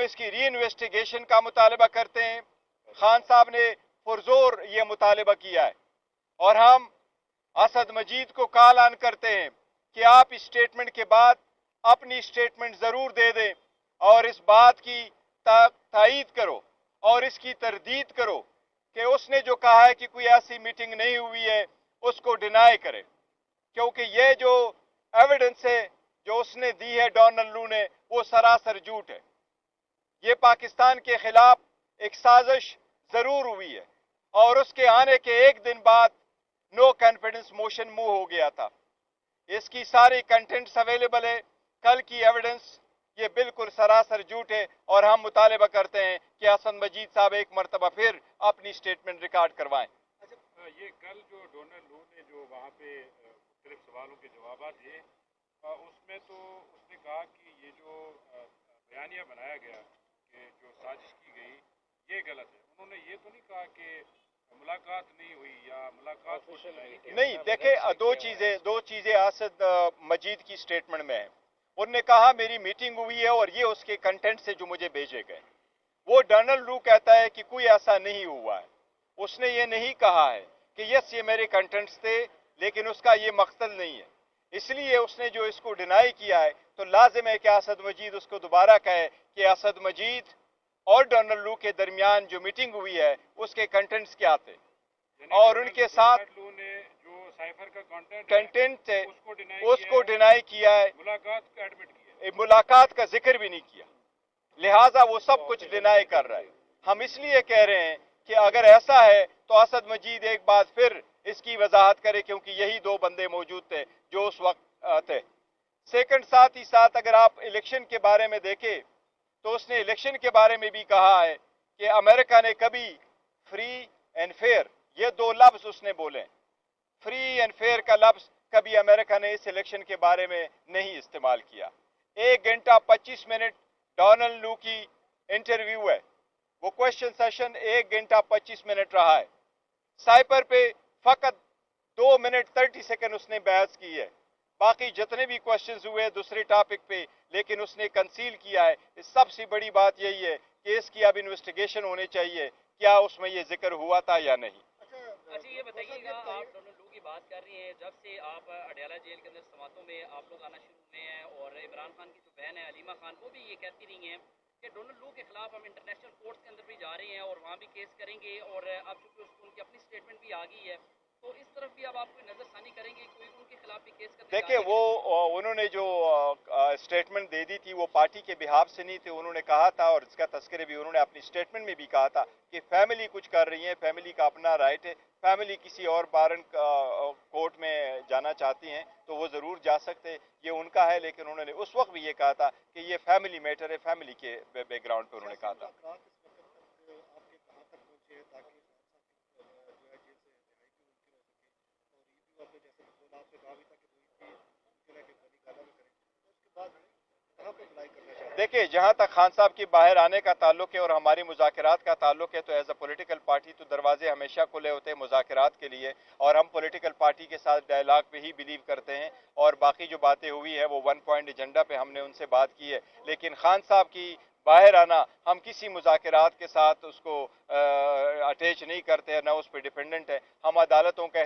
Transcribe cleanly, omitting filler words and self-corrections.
इसकी री इन्वेस्टिगेशन का मुतालबा करते हैं। खान साहब ने पुरजोर ये मुतालबा किया है और हम असद मजीद को कॉल ऑन करते हैं कि आप इस स्टेटमेंट के बाद अपनी स्टेटमेंट जरूर दे दें और इस बात की तायीद करो और इसकी तरदीद करो कि उसने जो कहा है कि कोई ऐसी मीटिंग नहीं हुई है उसको डिनाई करे, क्योंकि ये जो एविडेंस है जो उसने दी है डोनाल्ड लू ने वो सरासर झूठ है। ये पाकिस्तान के खिलाफ एक साजिश जरूर हुई है और उसके आने के एक दिन बाद नो कॉन्फिडेंस मोशन मूव हो गया था। इसकी सारी कंटेंट्स अवेलेबल है, कल की एविडेंस ये बिल्कुल सरासर झूठ है और हम मुतालबा करते हैं कि असद मजीद साहब एक मरतबा फिर अपनी स्टेटमेंट रिकॉर्ड करवाएं। अच्छा, ये कल जो डोनाल्ड लू ने जो वहाँ पे मुख्तलिफ सवालों के जवाब दिए उसमें तो उसने कहा कि ये जो बयानिया बनाया गया कि जो साजिश की गई ये गलत है। उन्होंने ये तो नहीं कहा कि मुलाकात नहीं हुई या मुलाकात नहीं। देखे दो चीजें असद मजीद की स्टेटमेंट में है। उन्होंने कहा मेरी मीटिंग हुई है और ये उसके कंटेंट से जो मुझे भेजे गए। वो डोनाल्ड लू कहता है कि कोई ऐसा नहीं हुआ है। उसने ये नहीं कहा है कि यस ये मेरे कंटेंट्स थे, लेकिन उसका ये मकसद नहीं है। इसलिए उसने जो इसको डिनाई किया है तो लाजिम है कि असद मजीद उसको दोबारा कहे कि असद मजीद और डोनाल्ड लू के दरमियान जो मीटिंग हुई है उसके कंटेंट्स क्या थे और उनके साथ लू ने जो साइफर का कंटेंट थे उसको डिनाई किया है, मुलाकात का एडमिट किया, मुलाकात का जिक्र भी नहीं किया। लिहाजा वो सब कुछ डिनाई कर रहा है। हम इसलिए कह रहे हैं कि अगर ऐसा है तो असद मजीद एक बार फिर इसकी वजाहत करे, क्योंकि यही दो बंदे मौजूद थे जो उस वक्त थे। सेकंड, साथ ही साथ अगर आप इलेक्शन के बारे में देखें तो उसने इलेक्शन के बारे में भी कहा है कि अमेरिका ने कभी फ्री एंड फेयर, ये दो लफ्ज उसने बोले, फ्री एंड फेयर का लफ्ज कभी अमेरिका ने इस इलेक्शन के बारे में नहीं इस्तेमाल किया। 1 घंटा 25 मिनट डोनाल्ड लू की इंटरव्यू है, वो क्वेश्चन सेशन 1 घंटा 25 मिनट रहा है। साइपर पे फकत 2 मिनट 30 सेकंड उसने बहस की है, बाकी जितने भी क्वेश्चंस हुए दूसरे टॉपिक पे, लेकिन उसने कंसील किया है। सबसे बड़ी बात यही है कि इसकी अब इन्वेस्टिगेशन होनी चाहिए, क्या उसमें ये जिक्र हुआ था या नहीं। अच्छा, ये बताइएगा, आप डोनाल्ड लू की बात कर रही हैं, जब से आप अडयाला जेल के अंदर समातों में आप लोग आना शुरू हुए हैं और इमरान खान की जो बहन है अलीमा खान वो भी ये कहती रही हैं कि डोनाल्ड लू के खिलाफ हम इंटरनेशनल कोर्ट्स के अंदर भी जा रहे हैं और वहाँ भी केस करेंगे, और अब चूंकि उनकी अपनी स्टेटमेंट भी आ गई है तो इस तरफ भी अब आप कोई नजरसानी करेंगे, कोई उनके खिलाफ भी केस करने? देखिए, वो उन्होंने जो स्टेटमेंट दे दी थी वो पार्टी के बिहाफ से नहीं थे। उन्होंने कहा था, और इसका तस्करे भी उन्होंने अपनी स्टेटमेंट में भी कहा था कि फैमिली कुछ कर रही है, फैमिली का अपना राइट है, फैमिली किसी और बारन कोर्ट में जाना चाहती हैं तो वो ज़रूर जा सकते, ये उनका है। लेकिन उन्होंने उस वक्त भी ये कहा था कि ये फैमिली मैटर है, फैमिली के बैकग्राउंड पर उन्होंने कहा था। देखिए, जहां तक खान साहब की बाहर आने का ताल्लुक है और हमारी मुज़ाकरात का ताल्लुक है तो एज अ पॉलिटिकल पार्टी तो दरवाजे हमेशा खुले होते हैं मुज़ाकरात के लिए, और हम पॉलिटिकल पार्टी के साथ डायलॉग पे ही बिलीव करते हैं। और बाकी जो बातें हुई है वो 1 पॉइंट एजेंडा पे हमने उनसे बात की है, लेकिन खान साहब की बाहर आना हम किसी मुज़ाकरात के साथ उसको अटैच नहीं करते हैं, ना उस पर डिपेंडेंट है। हम अदालतों का